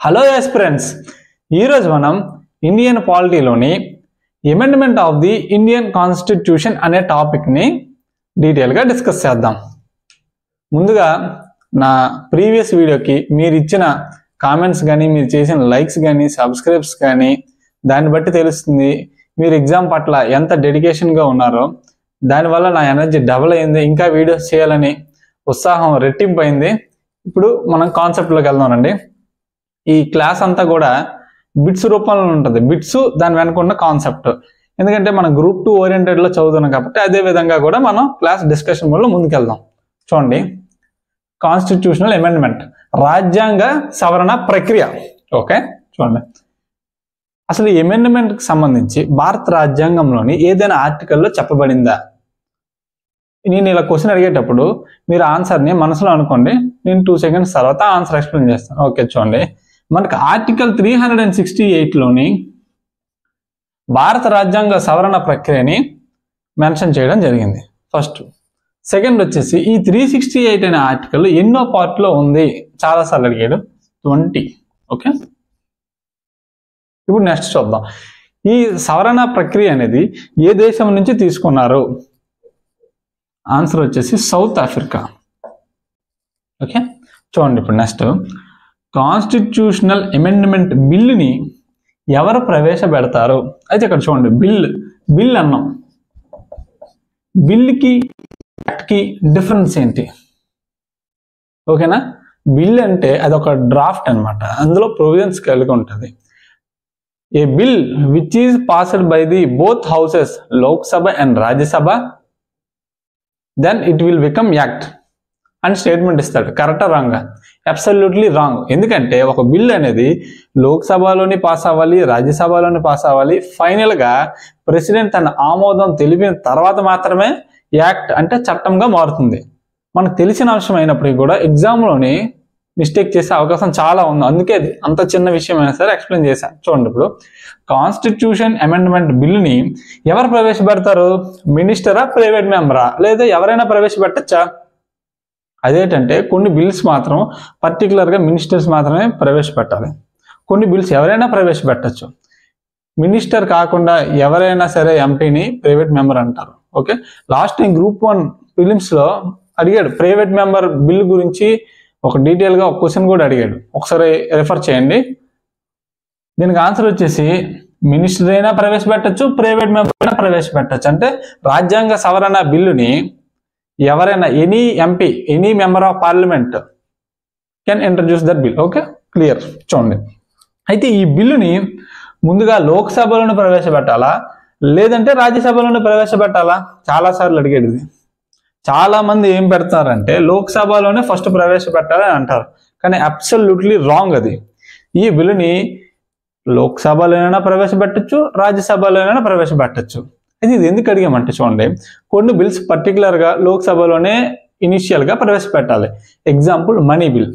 Hello aspirants, ఈరోజు మనం Indian పాలిటీలోని amendment of the Indian constitution అనే టాపిక్ని డీటెయిల్గా డిస్కస్ చేద్దాం. ముందుగా నా ప్రీవియస్ వీడియోకి మీరు ఇచ్చిన కామెంట్స్ కానీ, మీరు చేసిన లైక్స్ కానీ, సబ్స్క్రైబ్స్ కానీ దాన్ని బట్టి తెలుస్తుంది మీరు ఎగ్జామ్ పట్ల ఎంత డెడికేషన్గా ఉన్నారో. దానివల్ల నా ఎనర్జీ డబుల్ అయింది, ఇంకా వీడియోస్ చేయాలని ఉత్సాహం రెట్టింపు అయింది. ఇప్పుడు మనం కాన్సెప్ట్లోకి వెళ్దామండి. ఈ క్లాస్ అంతా కూడా బిట్స్ రూపంలో ఉంటుంది. బిట్స్ దాని వెనక ఉన్న కాన్సెప్ట్, ఎందుకంటే మనం గ్రూప్ 2 ఓరియంటెడ్లో చదువుతున్నాం కాబట్టి అదే విధంగా కూడా మనం క్లాస్ డిస్కషన్ వల్ల ముందుకెళ్దాం. చూడండి, కాన్స్టిట్యూషనల్ అమెండ్మెంట్, రాజ్యాంగ సవరణ ప్రక్రియ. ఓకే, చూడండి, అసలు ఈ అమెండ్మెంట్కి సంబంధించి భారత రాజ్యాంగంలోని ఏదైనా ఆర్టికల్లో చెప్పబడిందా? నేను ఇలా క్వశ్చన్ అడిగేటప్పుడు మీరు ఆన్సర్ని మనసులో అనుకోండి, నేను 2 సెకండ్స్ తర్వాత ఆన్సర్ ఎక్స్ప్లెయిన్ చేస్తాను. ఓకే, చూడండి, మనకు ఆర్టికల్ 368లోని భారత రాజ్యాంగ సవరణ ప్రక్రియని మెన్షన్ చేయడం జరిగింది. ఫస్ట్. సెకండ్ వచ్చేసి ఈ 368 అనే ఆర్టికల్ ఎన్నో పార్ట్లో ఉంది? చాలాసార్లు అడిగాడు, 20. ఓకే, ఇప్పుడు నెక్స్ట్ చూద్దాం. ఈ సవరణ ప్రక్రియ అనేది ఏ దేశం నుంచి తీసుకున్నారు? ఆన్సర్ వచ్చేసి సౌత్ ఆఫ్రికా. ఓకే, చూడండి, ఇప్పుడు నెక్స్ట్, కాన్స్టిట్యూషనల్ అమెండ్మెంట్ బిల్లుని ఎవరు ప్రవేశపెడతారు? అయితే ఇక్కడ చూడండి, బిల్ అన్నాం. బిల్లుకి యాక్ట్కి డిఫరెన్స్ ఏంటి? ఓకేనా, బిల్ అంటే అదొక డ్రాఫ్ట్ అనమాట, అందులో ప్రొవిజన్స్ కలిగి ఉంటుంది. A bill which is passed by the both houses, Lok Sabha and Rajya Sabha, then it will become act అని స్టేట్మెంట్ ఇస్తాడు. కరెక్టా రాంగా? Absolutely wrong. ఎందుకంటే ఒక బిల్ అనేది లోక్సభలోని పాస్ అవ్వాలి, రాజ్యసభలోని పాస్ అవ్వాలి. ఫైనల్గా ప్రెసిడెంట్ తన ఆమోదం తెలిపిన తర్వాత మాత్రమే యాక్ట్ అంటే చట్టంగా మారుతుంది. మనకు తెలిసిన అంశం అయినప్పటికీ కూడా ఎగ్జామ్లోని మిస్టేక్ చేసే అవకాశం చాలా ఉంది. అందుకే అంత చిన్న విషయం అయినా సరే ఎక్స్ప్లెయిన్ చేశాను. చూడండి, ఇప్పుడు కాన్స్టిట్యూషన్ అమెండ్మెంట్ బిల్లుని ఎవరు ప్రవేశపెడతారు? మినిస్టరా, ప్రైవేట్ మెంబరా, లేదా ఎవరైనా ప్రవేశపెట్టచ్చా? అదేంటంటే కొన్ని బిల్స్ మాత్రం పర్టికులర్గా మినిస్టర్స్ మాత్రమే ప్రవేశపెట్టాలి. కొన్ని బిల్స్ ఎవరైనా ప్రవేశపెట్టచ్చు. మినిస్టర్ కాకుండా ఎవరైనా సరే ఎంపీని ప్రైవేట్ మెంబర్ అంటారు. ఓకే, లాస్ట్ టైం గ్రూప్ 1 ప్రిలిమ్స్లో అడిగాడు ప్రైవేట్ మెంబర్ బిల్ గురించి ఒక డీటెయిల్గా ఒక క్వశ్చన్ కూడా అడిగాడు, ఒకసారి రిఫర్ చేయండి. దీనికి ఆన్సర్ వచ్చేసి మినిస్టర్ అయినా ప్రవేశపెట్టచ్చు, ప్రైవేట్ మెంబర్ అయినా ప్రవేశపెట్టచ్చు. అంటే రాజ్యాంగ సవరణ బిల్లుని ఎవరైనా, any MP, any member of parliament can introduce that bill. Okay, clear. చూడండి, అయితే ఈ బిల్లుని ముందుగా లోక్సభలోనే ప్రవేశపెట్టాలా, లేదంటే రాజ్యసభలోనే ప్రవేశపెట్టాలా? చాలాసార్లు అడిగేది. చాలా మంది ఏం పెడతారంటే లోక్సభలోనే ఫస్ట్ ప్రవేశపెట్టాలని అంటారు, కానీ అబ్సల్యూట్లీ రాంగ్. అది ఈ బిల్లుని లోక్సభలోనైనా ప్రవేశపెట్టచ్చు, రాజ్యసభలోనైనా ప్రవేశపెట్టచ్చు. ఇది ఎందుకు అడిగామంటే చూడండి, కొన్ని బిల్స్ పర్టికులర్గా లోక్సభలోనే ఇనిషియల్గా ప్రవేశపెట్టాలి. Example money bill.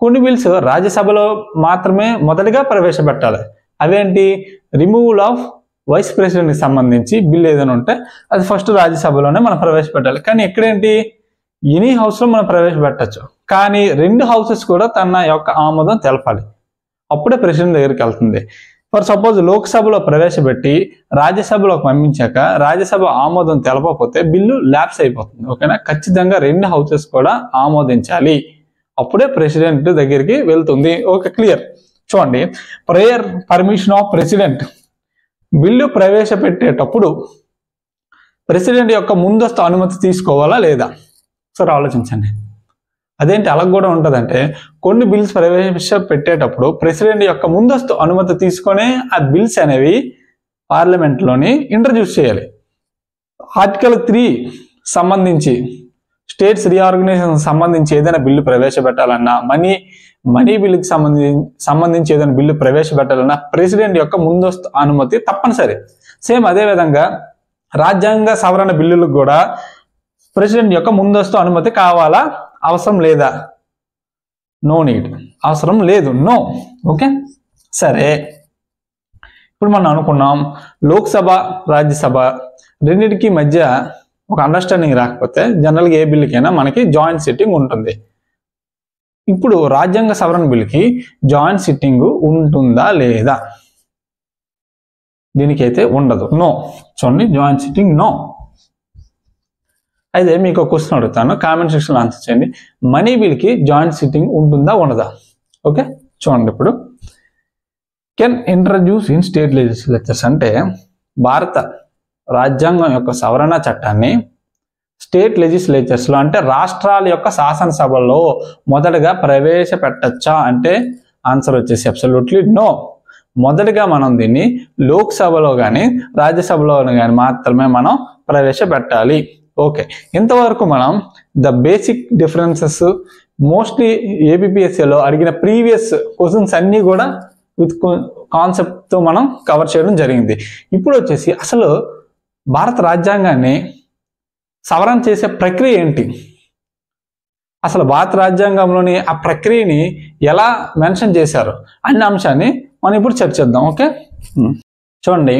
కొన్ని బిల్స్ రాజ్యసభలో మాత్రమే మొదటిగా ప్రవేశపెట్టాలి. అవేంటి? రిమూవల్ ఆఫ్ వైస్ ప్రెసిడెంట్కి సంబంధించి బిల్ ఏదైనా ఉంటే అది ఫస్ట్ రాజ్యసభలోనే మనం ప్రవేశపెట్టాలి. కానీ ఇక్కడేంటి, ఎనీ హౌస్లో మనం ప్రవేశపెట్టచ్చు, కానీ 2 హౌసెస్ కూడా తన యొక్క ఆమోదం తెలపాలి. అప్పుడే ప్రెసిడెంట్ దగ్గరికి వెళ్తుంది. ఫర్ సపోజ్ లోక్సభలో ప్రవేశపెట్టి రాజ్యసభలోకి పంపించాక రాజ్యసభ ఆమోదం తెలపకపోతే బిల్లు ల్యాప్స్ అయిపోతుంది. ఓకేనా, ఖచ్చితంగా 2 హౌసెస్ కూడా ఆమోదించాలి, అప్పుడే ప్రెసిడెంట్ దగ్గరికి వెళ్తుంది. Okay, clear. చూడండి, prayer permission of president. Bill ప్రవేశపెట్టేటప్పుడు ప్రెసిడెంట్ యొక్క ముందస్తు అనుమతి తీసుకోవాలా లేదా? సరే ఆలోచించండి. అదేంటి అలా కూడా ఉంటుందంటే, కొన్ని బిల్స్ ప్రవేశపెట్టేటప్పుడు ప్రెసిడెంట్ యొక్క ముందస్తు అనుమతి తీసుకొని ఆ బిల్స్ అనేవి పార్లమెంట్లోని ఇంట్రడ్యూస్ చేయాలి. ఆర్టికల్ 3 సంబంధించి స్టేట్స్ రీఆర్గనైజేషన్ సంబంధించి ఏదైనా బిల్లు ప్రవేశపెట్టాలన్నా, మనీ బిల్లుకి సంబంధించి ఏదైనా బిల్లు ప్రవేశపెట్టాలన్నా ప్రెసిడెంట్ యొక్క ముందస్తు అనుమతి తప్పనిసరి. సేమ్ అదేవిధంగా రాజ్యాంగ సవరణ బిల్లులకు కూడా ప్రెసిడెంట్ యొక్క ముందస్తు అనుమతి కావాలా, అవసరం లేదా? నో నీడ్, అవసరం లేదు, నో. ఓకే, సరే. ఇప్పుడు మనం అనుకున్నాం లోక్సభ, రాజ్యసభ రెండింటికి మధ్య ఒక అండర్స్టాండింగ్ రాకపోతే జనరల్గా ఏ బిల్లుకైనా మనకి జాయింట్ సిట్టింగ్ ఉంటుంది. ఇప్పుడు రాజ్యాంగ సవరణ బిల్కి జాయింట్ సిట్టింగ్ ఉంటుందా లేదా? దీనికైతే ఉండదు, నో. చూడండి, జాయింట్ సిట్టింగ్ నో. అయితే మీకు ఒక క్వశ్చన్ అడుగుతాను, కామెంట్ సెక్షన్లో ఆన్సర్ చేయండి. మనీ బిల్కి జాయింట్ సిట్టింగ్ ఉంటుందా ఉండదా? ఓకే, చూడండి. ఇప్పుడు can introduce in state legislatures అంటే భారత రాజ్యాంగం యొక్క సవరణ చట్టాన్ని స్టేట్ లెజిస్లేచర్స్లో అంటే రాష్ట్రాల యొక్క శాసనసభలో మొదటగా ప్రవేశపెట్టచ్చా అంటే ఆన్సర్ వచ్చేసి అబ్సల్యూట్లీ నో. మొదటగా మనం దీన్ని లోక్సభలో కానీ రాజ్యసభలో కానీ మాత్రమే మనం ప్రవేశపెట్టాలి. ఓకే, ఇంతవరకు మనం ద బేసిక్ డిఫరెన్సెస్ మోస్ట్లీ ఏపీపీఎస్సీలో అడిగిన ప్రీవియస్ క్వశ్చన్స్ అన్నీ కూడా విత్ కాన్సెప్ట్తో మనం కవర్ చేయడం జరిగింది. ఇప్పుడు వచ్చేసి అసలు భారత రాజ్యాంగాన్ని సవరణ చేసే ప్రక్రియ ఏంటి, అసలు భారత రాజ్యాంగంలోని ఆ ప్రక్రియని ఎలా మెన్షన్ చేశారు అనే అంశాన్ని మనం ఇప్పుడు చర్చిద్దాం. ఓకే, చూడండి,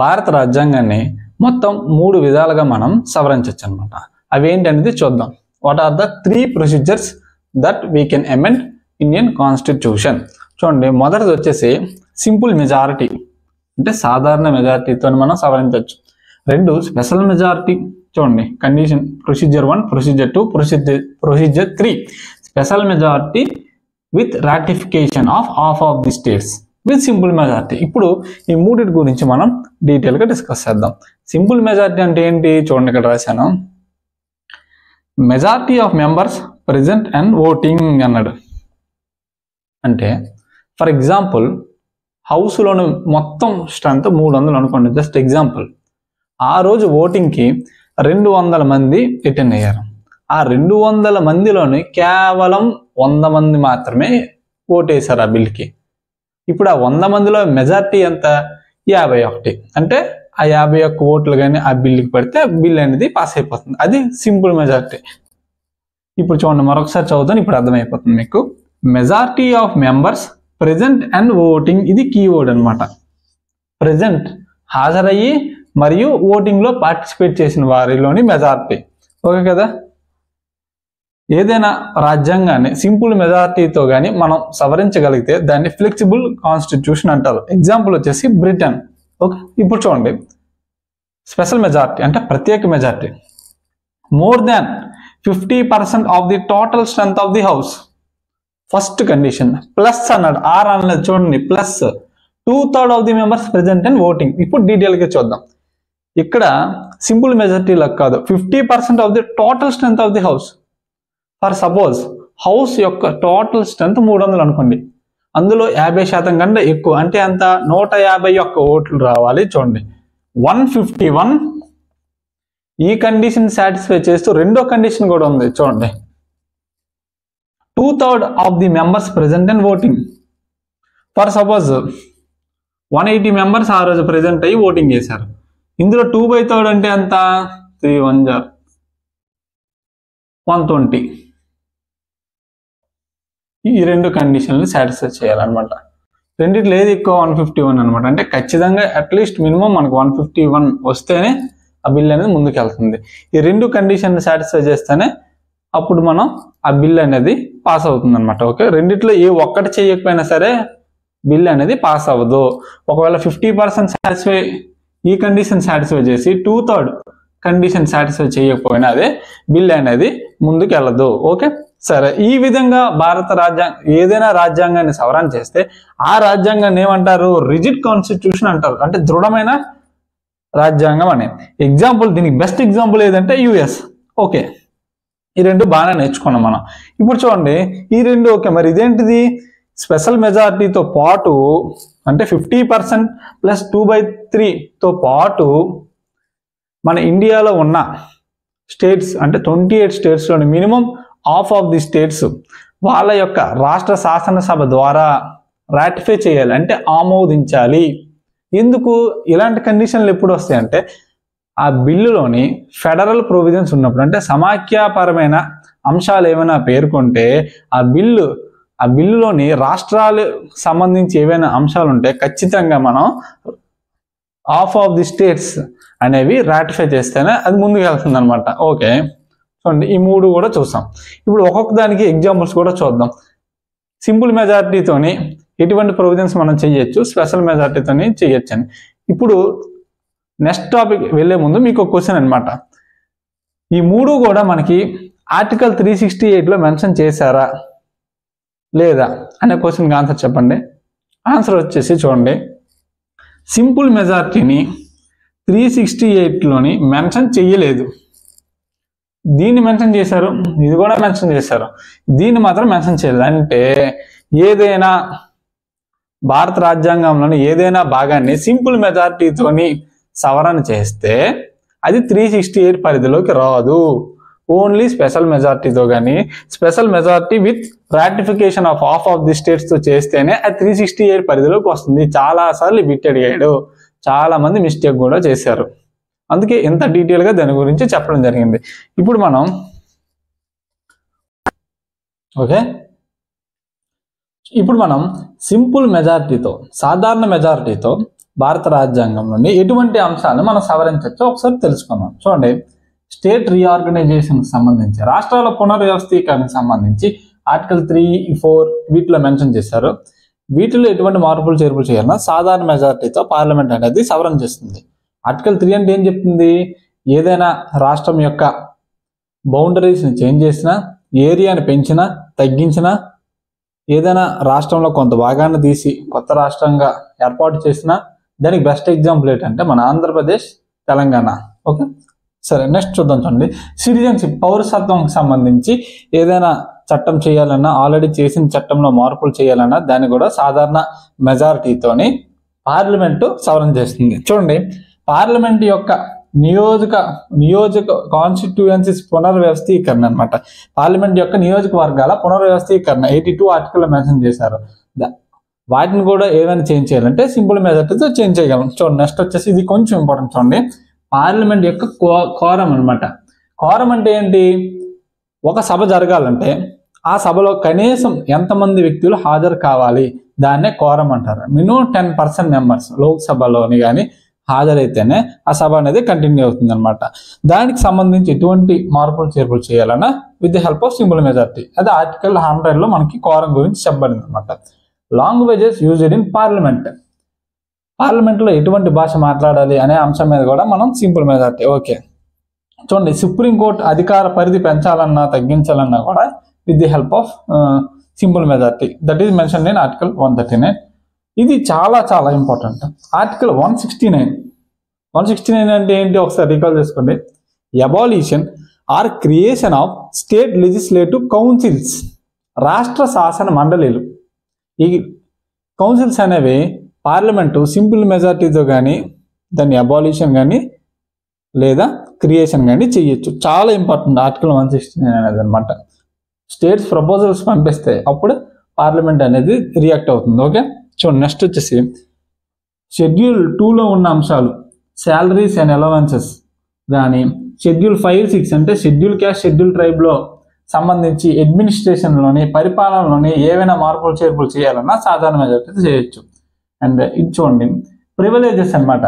భారత రాజ్యాంగాన్ని మొత్తం 3 విధాలుగా మనం సవరించవచ్చు అనమాట. అవి ఏంటనేది చూద్దాం. What are the 3 procedures that we can amend Indian constitution? చూడండి, మొదటిది వచ్చేసి సింపుల్ మెజారిటీ అంటే సాధారణ మెజారిటీతో మనం సవరించవచ్చు. 2 స్పెషల్ మెజారిటీ. చూడండి, condition procedure 1, procedure 2, procedure 3 special majority with ratification of half of the states with simple majority. ఇప్పుడు ఈ మూడింటి గురించి మనం డీటెయిల్గా డిస్కస్ చేద్దాం. సింపుల్ మెజారిటీ అంటే ఏంటి? చూడండి, ఇక్కడ రాశాను, majority of members present and voting అన్నాడు. అంటే ఫర్ ఎగ్జాంపుల్ హౌస్లోని మొత్తం స్ట్రెంత్ 300 అనుకోండి, జస్ట్ ఎగ్జాంపుల్. ఆ రోజు ఓటింగ్కి 200 మంది అటెండ్ అయ్యారు. ఆ 200 మందిలోని కేవలం 100 మంది మాత్రమే ఓటేశారు ఆ బిల్కి. ఇప్పుడు ఆ 100 మందిలో మెజారిటీ ఎంత? 51. అంటే ఆ 51 ఓట్లు కానీ ఆ బిల్లుకి పడితే బిల్ అనేది పాస్ అయిపోతుంది. అది సింపుల్ మెజారిటీ. ఇప్పుడు చూడండి, మరొకసారి చదువుతాను, ఇప్పుడు అర్థమైపోతుంది మీకు. Majority of members present and voting, ఇది కీవర్డ్ అనమాట. ప్రెజెంట్ హాజరయ్యి మరియు ఓటింగ్లో పార్టిసిపేట్ చేసిన వారిలోని మెజారిటీ. ఓకే కదా? ఏదైనా రాజ్యాంగాన్ని సింపుల్ మెజారిటీతో కానీ మనం సవరించగలిగితే దాన్ని ఫ్లెక్సిబుల్ కాన్స్టిట్యూషన్ అంటారు. ఎగ్జాంపుల్ వచ్చేసి బ్రిటన్. ఓకే, ఇప్పుడు చూడండి, స్పెషల్ మెజారిటీ అంటే ప్రత్యేక majority. More than 50% of the total strength of the house. First condition. Plus అన్నాడు, ఆర్ అన్నది చూడండి, plus 2/3 of the members present and voting. ఇప్పుడు డీటెయిల్గా చూద్దాం. ఇక్కడ సింపుల్ మెజారిటీ లాగా కాదు, 50% of the total strength of the house. For suppose house యొక్క టోటల్ స్ట్రెంత్ 300 అనుకోండి, అందులో 50% కంటే ఎక్కువ అంటే అంత 151 ఓట్లు రావాలి. చూడండి, 151. ఈ కండిషన్ సాటిస్ఫై చేస్తూ రెండో కండిషన్ కూడా ఉంది. చూడండి, 2/3 of the members present and voting. For suppose 180 members ఆ రోజు ప్రెజెంట్ అయ్యి ఓటింగ్ చేశారు. ఇందులో 2/3 అంటే ఎంత? 3 1 120. ఈ రెండు కండిషన్లు సాటిస్ఫై చేయాలన్నమాట. రెండిట్లో ఏది ఎక్కువ? 151 అనమాట. అంటే ఖచ్చితంగా అట్లీస్ట్ మినిమం మనకు 151 వస్తేనే ఆ బిల్ అనేది ముందుకు వెళ్తుంది. ఈ రెండు కండిషన్లు సాటిస్ఫై చేస్తేనే అప్పుడు మనం ఆ బిల్ అనేది పాస్ అవుతుంది అనమాట. ఓకే, రెండిట్లో ఏ ఒక్కటి చేయకపోయినా సరే బిల్ అనేది పాస్ అవ్వదు. ఒకవేళ 50% సాటిస్ఫై ఈ కండిషన్ సాటిస్ఫై చేసి 2/3 కండిషన్ సాటిస్ఫై చేయకపోయినా అదే బిల్ అనేది ముందుకు వెళ్ళదు. ఓకే, సరే. ఈ విధంగా భారత ఏదైనా రాజ్యాంగాన్ని సవరణ చేస్తే ఆ రాజ్యాంగాన్ని ఏమంటారు? రిజిడ్ కాన్స్టిట్యూషన్ అంటారు. అంటే దృఢమైన రాజ్యాంగం అని. ఎగ్జాంపుల్, దీనికి బెస్ట్ ఎగ్జాంపుల్ ఏదంటే యుఎస్. ఓకే, ఈ రెండు బాగానే నేర్చుకున్నాం మనం. ఇప్పుడు చూడండి, ఈ రెండు ఓకే, మరి ఇదేంటిది? స్పెషల్ మెజారిటీతో పాటు అంటే 50% ప్లస్ 2/3తో పాటు మన ఇండియాలో ఉన్న స్టేట్స్ అంటే 28 స్టేట్స్లోని minimum half of the states వాళ్ళ యొక్క రాష్ట్ర శాసనసభ ద్వారా రాటిఫై చేయాలి, అంటే ఆమోదించాలి. ఎందుకు ఇలాంటి కండిషన్లు ఎప్పుడు వస్తాయంటే ఆ బిల్లులోని ఫెడరల్ ప్రొవిజన్స్ ఉన్నప్పుడు, అంటే సమాఖ్యాపరమైన అంశాలు ఏమైనా పేర్కొంటే ఆ బిల్లులోని రాష్ట్రాలు సంబంధించి ఏవైనా అంశాలు ఉంటే ఖచ్చితంగా మనం హాఫ్ ఆఫ్ ది స్టేట్స్ అనేవి రాటిఫై చేస్తేనే అది ముందుకు వెళ్తుంది అనమాట. ఓకే, చూడండి ఈ మూడు కూడా చూసాం. ఇప్పుడు ఒక్కొక్క దానికి ఎగ్జాంపుల్స్ కూడా చూద్దాం. సింపుల్ మెజారిటీతోని ఎటువంటి ప్రొవిజన్స్ మనం చేయొచ్చు, స్పెషల్ మెజారిటీతోని చేయొచ్చు అని. ఇప్పుడు నెక్స్ట్ టాపిక్ వెళ్లే ముందు మీకు ఒక క్వశ్చన్ అనమాట. ఈ మూడు కూడా మనకి ఆర్టికల్ 368లో మెన్షన్ చేశారా లేదా అనే క్వశ్చన్కి ఆన్సర్ చెప్పండి. ఆన్సర్ వచ్చేసి చూడండి, సింపుల్ మెజారిటీని 368లోని మెన్షన్ చెయ్యలేదు. దీన్ని మెన్షన్ చేశారు, ఇది కూడా మెన్షన్ చేశారు, దీన్ని మాత్రం మెన్షన్ చేయలేదు. అంటే ఏదైనా భారత రాజ్యాంగంలోని ఏదైనా భాగాన్ని సింపుల్ మెజారిటీతోని సవరణ చేస్తే అది 368 పరిధిలోకి రాదు. ఓన్లీ స్పెషల్ మెజారిటీతో కానీ, special majority with ratification of half of the స్టేట్స్తో చేస్తేనే అది 368 పరిధిలోకి వస్తుంది. చాలాసార్లు బిట్ అడిగాడు, చాలా మంది మిస్టేక్ కూడా చేశారు. అందుకే ఇంత డీటెయిల్గా దాని గురించి చెప్పడం జరిగింది. ఇప్పుడు మనం సింపుల్ మెజారిటీతో, సాధారణ మెజారిటీతో భారత రాజ్యాంగం నుండి ఎటువంటి అంశాలను మనం సవరించవచ్చో ఒకసారి తెలుసుకుందాం. చూడండి, స్టేట్ రీఆర్గనైజేషన్కి సంబంధించి, రాష్ట్రాల పునర్వ్యవస్థీకరణకు సంబంధించి ఆర్టికల్ 3, 4 వీటిలో మెన్షన్ చేశారు. వీటిలో ఎటువంటి మార్పులు చేర్పులు చేయాలన్నా సాధారణ మెజారిటీతో పార్లమెంట్ అనేది సవరణ చేస్తుంది. ఆర్టికల్ 3 అంటే ఏం చెప్తుంది? ఏదైనా రాష్ట్రం యొక్క బౌండరీస్ని చేంజ్ చేసినా, ఏరియాని పెంచినా తగ్గించినా, ఏదైనా రాష్ట్రంలో కొంత భాగాన్ని తీసి కొత్త రాష్ట్రంగా ఏర్పాటు చేసినా, దానికి బెస్ట్ ఎగ్జాంపుల్ ఏంటంటే మన ఆంధ్రప్రదేశ్, తెలంగాణ. ఓకే, సరే నెక్స్ట్ చూద్దాం. చూడండి, సిటిజన్షిప్, పౌరసత్వంకి సంబంధించి ఏదైనా చట్టం చేయాలన్నా, ఆల్రెడీ చేసిన చట్టంలో మార్పులు చేయాలన్నా దాన్ని కూడా సాధారణ మెజారిటీతోని పార్లమెంటు సవరణ చేస్తుంది. చూడండి, పార్లమెంట్ యొక్క నియోజక కాన్స్టిట్యూయెన్సీస్ పునర్వ్యవస్థీకరణ అనమాట. పార్లమెంట్ యొక్క నియోజకవర్గాల పునర్వ్యవస్థీకరణ 82 ఆర్టికల్ మెన్షన్ చేశారు. వాటిని కూడా ఏదైనా చేంజ్ చేయాలంటే సింపుల్ మెజారిటీతో చేంజ్ చేయగలం. చూడండి, నెక్స్ట్ వచ్చేసి ఇది కొంచెం ఇంపార్టెంట్. చూడండి, పార్లమెంట్ యొక్క కోరం అనమాట. కోరం అంటే ఏంటి? ఒక సభ జరగాలంటే ఆ సభలో కనీసం ఎంతమంది వ్యక్తులు హాజరు కావాలి, దాన్నే కోరం అంటారు. మినిమం 10% మెంబర్స్ లోక్సభలోని కానీ హాజరైతేనే ఆ సభ అనేది కంటిన్యూ అవుతుంది అనమాట. దానికి సంబంధించి ఎటువంటి మార్పులు చేర్పులు చేయాలన్నా with the help of simple majority. అది ఆర్టికల్ 100లో మనకి కోరం గురించి చెప్పబడింది అనమాట. లాంగ్వేజెస్ యూజ్డ్ ఇన్ పార్లమెంట్, పార్లమెంట్లో ఎటువంటి భాష మాట్లాడాలి అనే అంశం మీద కూడా మనం సింపుల్ మెజారిటీ. ఓకే, చూడండి, సుప్రీంకోర్టు అధికార పరిధి పెంచాలన్నా తగ్గించాలన్నా కూడా with the help of simple majority. That is mention in article 139. ఇది చాలా చాలా ఇంపార్టెంట్. ఆర్టికల్ 169 అంటే ఏంటి ఒకసారి రికాల్ చేసుకోండి. Abolition or creation of state legislative councils, రాష్ట్ర శాసన మండలిలు. ఈ కౌన్సిల్స్ అనేవి పార్లమెంటు సింపుల్ మెజారిటీతో కానీ దాన్ని అబాలిషన్ కానీ లేదా క్రియేషన్ కానీ చేయొచ్చు. చాలా ఇంపార్టెంట్ ఆర్టికల్ 169 అనేది అనమాట. స్టేట్స్ ప్రపోజల్స్ పంపిస్తే అప్పుడు పార్లమెంట్ అనేది రియాక్ట్ అవుతుంది. ఓకే, చూడండి, నెక్స్ట్ వచ్చేసి షెడ్యూల్ 2లో ఉన్న అంశాలు, శాలరీస్ అండ్ అలవెన్సెస్ కానీ, షెడ్యూల్ 5, 6 అంటే షెడ్యూల్ క్యాస్ట్, షెడ్యూల్ ట్రైబ్లో సంబంధించి అడ్మినిస్ట్రేషన్లోని, పరిపాలనలోని ఏవైనా మార్పులు చేర్పులు చేయాలన్నా సాధారణ మెజారిటీతో చేయొచ్చు. అండ్ ఇది చూడండి, ప్రివిలేజెస్ అనమాట.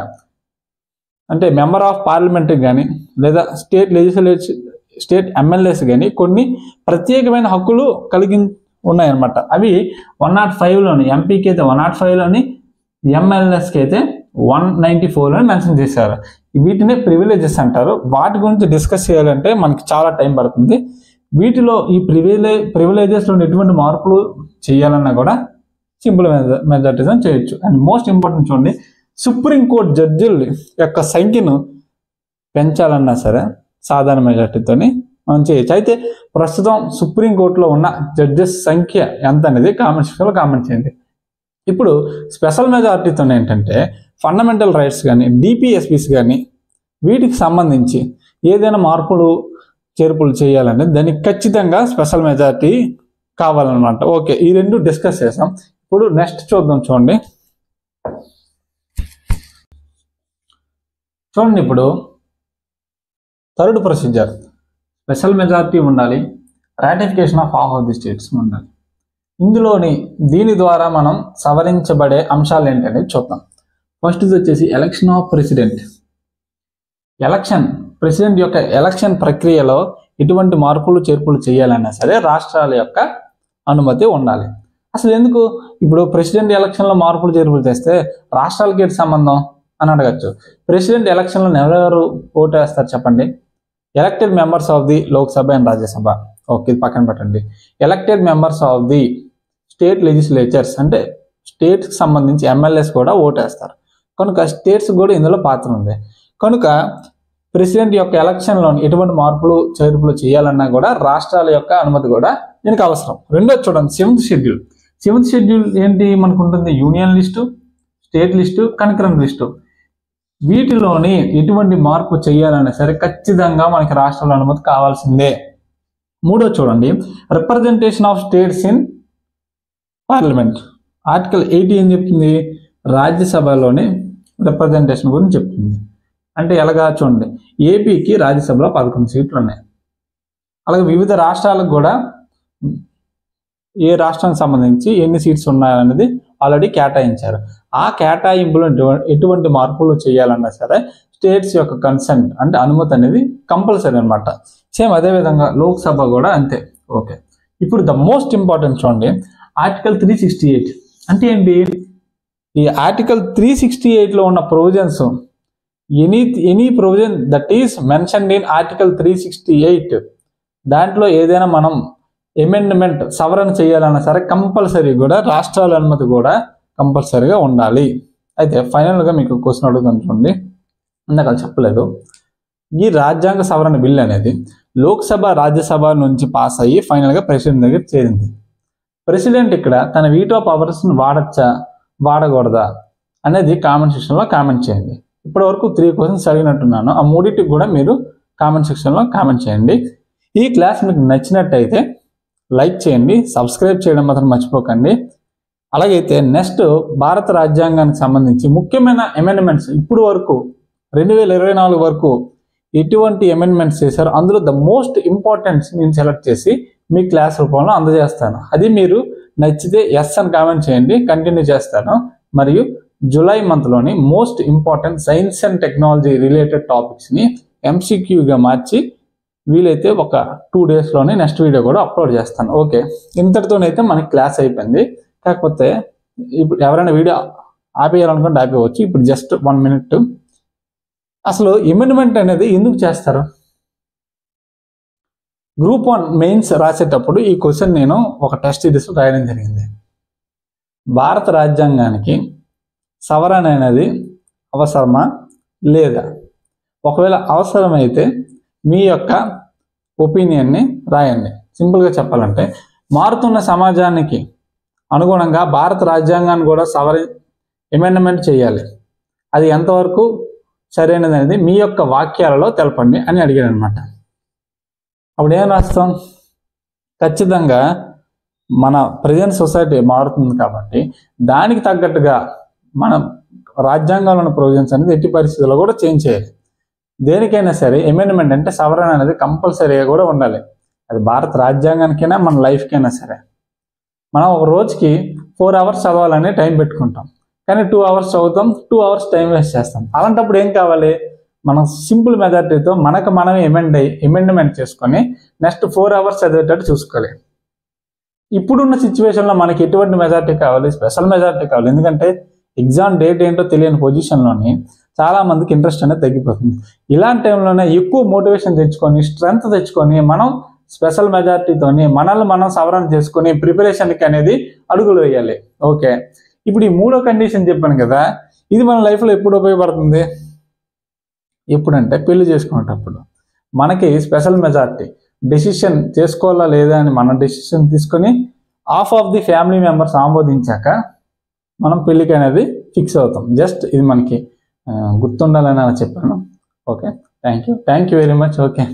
అంటే మెంబర్ ఆఫ్ పార్లమెంట్ కానీ లేదా స్టేట్ ఎమ్మెల్యేస్ కానీ కొన్ని ప్రత్యేకమైన హక్కులు కలిగి ఉన్నాయన్నమాట. అవి 105లోని, ఎంపీకి అయితే 105లోని, ఎమ్మెల్యేస్కి అయితే 194లోని మెన్షన్ చేశారు. వీటినే ప్రివిలేజెస్ అంటారు. వాటి గురించి డిస్కస్ చేయాలంటే మనకి చాలా టైం పడుతుంది. వీటిలో ఈ ప్రివిలేజెస్లో ఎటువంటి మార్పులు చేయాలన్నా కూడా సింపుల్ మెజారిటీతో చేయొచ్చు. అండ్ మోస్ట్ ఇంపార్టెంట్ చూడండి, సుప్రీంకోర్టు జడ్జిల యొక్క సంఖ్యను పెంచాలన్నా సరే సాధారణ మెజారిటీతోని మనం చేయొచ్చు. అయితే ప్రస్తుతం సుప్రీంకోర్టులో ఉన్న జడ్జెస్ సంఖ్య ఎంత అనేది కామెంట్ సెక్షన్లో కామెంట్ చేయండి. ఇప్పుడు స్పెషల్ మెజారిటీతో ఏంటంటే ఫండమెంటల్ రైట్స్ కానీ, డిపిఎస్పీస్ కానీ వీటికి సంబంధించి ఏదైనా మార్పులు చేర్పులు చేయాలంటే దానికి ఖచ్చితంగా స్పెషల్ మెజారిటీ కావాలన్నమాట. ఓకే, ఈ రెండు డిస్కస్ చేసాం. ఇప్పుడు నెక్స్ట్ చూద్దాం. చూడండి, ఇప్పుడు థర్డ్ ప్రొసీజర్, స్పెషల్ మెజారిటీ ఉండాలి, ratification of half of the states ఉండాలి. దీని ద్వారా మనం సవరించబడే అంశాలు ఏంటనేది చూద్దాం. ఫస్ట్ వచ్చేసి ఎలక్షన్ ఆఫ్ ప్రెసిడెంట్. ప్రెసిడెంట్ యొక్క ఎలక్షన్ ప్రక్రియలో ఎటువంటి మార్పులు చేర్పులు చేయాలన్నా సరే రాష్ట్రాల యొక్క అనుమతి ఉండాలి. అసలు ఎందుకు ఇప్పుడు ప్రెసిడెంట్ ఎలక్షన్లో మార్పులు చేర్పులు చేస్తే రాష్ట్రాలకి ఏంటి సంబంధం అని అడగచ్చు. ప్రెసిడెంట్ ఎలక్షన్లో ఎవరెవరు ఓటు వేస్తారు చెప్పండి? Elected members of the Lok Sabha and Rajya Sabha. Okay, ఇది పక్కన పెట్టండి. Elected members of the state legislatures అంటే స్టేట్స్కి సంబంధించి ఎమ్మెల్యేస్ కూడా ఓటు వేస్తారు. కనుక స్టేట్స్ కూడా ఇందులో పాత్ర ఉంది. కనుక ప్రెసిడెంట్ యొక్క ఎలక్షన్లో ఎటువంటి మార్పులు చేర్పులు చేయాలన్నా కూడా రాష్ట్రాల యొక్క అనుమతి కూడా దీనికి అవసరం. రెండోది చూడండి, సెవెంత్ షెడ్యూల్. సెవెంత్ షెడ్యూల్ ఏంటి మనకు ఉంటుంది? Union list, state list, concurrent list. వీటిలోని ఎటువంటి మార్పు చేయాలన్నా సరే ఖచ్చితంగా మనకి రాష్ట్రాల అనుమతి కావాల్సిందే. మూడో చూడండి, representation of states in parliament. Article 80 ఏం చెప్తుంది? రాజ్యసభలోని రిప్రజెంటేషన్ గురించి చెప్తుంది. అంటే ఎలాగా చూడండి, ఏపీకి రాజ్యసభలో 11 సీట్లు ఉన్నాయి. అలాగే వివిధ రాష్ట్రాలకు కూడా ఏ రాష్ట్రానికి సంబంధించి ఎన్ని సీట్స్ ఉన్నాయనేది ఆల్రెడీ కేటాయించారు. ఆ కేటాయింపులో ఎటువంటి మార్పులు చేయాలన్నా సరే స్టేట్స్ యొక్క కన్సెంట్ అంటే అనుమతి అనేది కంపల్సరీ అనమాట. సేమ్ అదేవిధంగా లోక్సభ కూడా అంతే. ఓకే, ఇప్పుడు ద మోస్ట్ ఇంపార్టెంట్ చూడండి, ఆర్టికల్ 368 అంటే ఏంటి? ఈ ఆర్టికల్ 368లో ఉన్న provisions any provision that is mentioned in article 368 దాంట్లో ఏదైనా మనం అమెండ్మెంట్ సవరణ చేయాలన్నా సరే కంపల్సరీ కూడా రాష్ట్రాల అనుమతి కూడా కంపల్సరీగా ఉండాలి. అయితే ఫైనల్గా మీకు క్వశ్చన్ అడుగుతాను చూడండి, ఇందాక చెప్పలేదు. ఈ రాజ్యాంగ సవరణ బిల్ అనేది లోక్సభ రాజ్యసభ నుంచి పాస్ అయ్యి ఫైనల్గా ప్రెసిడెంట్ దగ్గర చేరింది. ప్రెసిడెంట్ ఇక్కడ తన వీటో పవర్స్ని వాడచ్చా వాడకూడదా అనేది కామెంట్ సెక్షన్లో కామెంట్ చేయండి. ఇప్పటి వరకు 3 క్వశ్చన్స్ అడిగినట్టున్నాను. ఆ మూడింటికి కూడా మీరు కామెంట్ సెక్షన్లో కామెంట్ చేయండి. ఈ క్లాస్ మీకు నచ్చినట్టయితే లైక్ చేయండి, సబ్స్క్రైబ్ చేయడం మాత్రం మర్చిపోకండి. అలాగైతే నెక్స్ట్ భారత రాజ్యాంగానికి సంబంధించి ముఖ్యమైన అమెండ్మెంట్స్ ఇప్పుడు వరకు 2024 వరకు ఎటువంటి అమెండ్మెంట్స్ చేశారో అందులో ద మోస్ట్ ఇంపార్టెంట్స్ నేను సెలెక్ట్ చేసి మీ క్లాస్ రూపంలో అందజేస్తాను. అది మీరు నచ్చితే ఎస్ అని కామెంట్ చేయండి, కంటిన్యూ చేస్తాను. మరియు జూలై మంత్లోని most important science and technology related టాపిక్స్ని ఎంసీక్యూగా మార్చి వీలైతే ఒక 2 డేస్లోనే నెక్స్ట్ వీడియో కూడా అప్లోడ్ చేస్తాను. ఓకే, ఇంతటితోనైతే మనకి క్లాస్ అయిపోయింది. కాకపోతే ఇప్పుడు ఎవరైనా వీడియో ఆపేయాలనుకుంటే ఆపేయవచ్చు. ఇప్పుడు జస్ట్ 1 మినిట్. అసలు అమెండ్మెంట్ అనేది ఎందుకు చేస్తారు? గ్రూప్ 1 మెయిన్స్ రాసేటప్పుడు ఈ క్వశ్చన్ నేను ఒక టెస్ట్ సిరీస్లో రాయడం జరిగింది. భారత రాజ్యాంగానికి సవరణ అనేది అవసరమా లేదా? ఒకవేళ అవసరమైతే మీ యొక్క ఒపీనియన్ని రాయండి. సింపుల్గా చెప్పాలంటే మారుతున్న సమాజానికి అనుగుణంగా భారత రాజ్యాంగాన్ని కూడా అమెండ్మెంట్ చేయాలి. అది ఎంతవరకు సరైనది అనేది మీ యొక్క వాక్యాలలో తెలపండి అని అడిగాడు అనమాట. అప్పుడు ఏం రాస్తాం? ఖచ్చితంగా మన ప్రజెంట్ సొసైటీ మారుతుంది కాబట్టి దానికి తగ్గట్టుగా మన రాజ్యాంగంలోని ప్రొవిజన్స్ అనేది ఎట్టి పరిస్థితుల్లో కూడా చేంజ్ చేయాలి. దేనికైనా సరే అమెండ్మెంట్ అంటే సవరణ అనేది కంపల్సరీగా కూడా ఉండాలి. అది భారత రాజ్యాంగానికైనా మన లైఫ్కైనా సరే. మనం ఒక రోజుకి 4 అవర్స్ చదవాలని టైం పెట్టుకుంటాం, కానీ 2 అవర్స్ చదువుతాం, 2 అవర్స్ టైం వేస్ట్ చేస్తాం. అలాంటప్పుడు ఏం కావాలి? మనం సింపుల్ మెజారిటీతో మనమే అమెండ్మెంట్ చేసుకొని నెక్స్ట్ 4 అవర్స్ చదివేటట్టు చూసుకోవాలి. ఇప్పుడున్న సిచ్యువేషన్లో మనకి ఎటువంటి మెజారిటీ కావాలి? స్పెషల్ మెజారిటీ కావాలి. ఎందుకంటే ఎగ్జామ్ డేట్ ఏంటో తెలియని పొజిషన్లోని చాలా మందికి ఇంట్రెస్ట్ అనేది తగ్గిపోతుంది. ఇలాంటి టైంలోనే ఎక్కువ మోటివేషన్ తెచ్చుకొని స్ట్రెంగ్త్ తెచ్చుకొని మనం స్పెషల్ మెజారిటీతోని మనల్ని మనం సవరణ చేసుకొని ప్రిపరేషన్కి అనేది అడుగులు వేయాలి. ఓకే, ఇప్పుడు ఈ 3వ కండిషన్ చెప్పాను కదా, ఇది మన లైఫ్లో ఎప్పుడు ఉపయోగపడుతుంది? ఎప్పుడంటే పెళ్లి చేసుకునేటప్పుడు మనకి స్పెషల్ మెజారిటీ డెసిషన్ చేసుకోవాలా లేదా అని మనం డెసిషన్ తీసుకొని half of the family members ఆమోదించాక మనం పెళ్ళికి అనేది ఫిక్స్ అవుతాం. జస్ట్ ఇది మనకి గుర్తుండాలని అలా చెప్పాను. Okay, thank you very much. Okay.